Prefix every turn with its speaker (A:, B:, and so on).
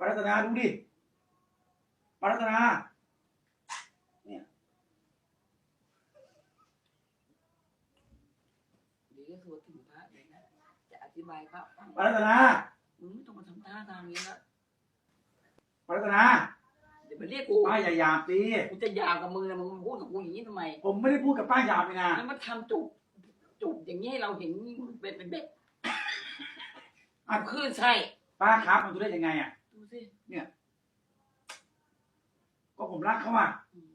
A: ป้ารัตนาดูดิป้ารัตนาเนี่ย
B: เดี๋ยวสวดถึงพระเลยนะจะอธิบายพระฟัง
A: ป้ารัตนา
B: มึงไม่ต้องมาทำท่าทางนี้ละ
A: ป้ารัตนา
B: เดี๋ยวมาเรียกกู
A: ป้าอย่าหยาบสิ
B: กูจะหยาบกับมึงนะมึงพูดกับกูอย่างนี้ทำไม
A: ผมไม่ได้พูดกับป้าหยาบเลยนะ
B: แล้วมาทำจุกอย่างนี้ให้เราเห็นมึงเป็นเด็กอ่ะคลื่นไส้
A: ป้าครับมันดูได้ยังไงอ่ะ
B: ดูสิ
A: ก็ผมรักเขาอ่ะ
B: อืม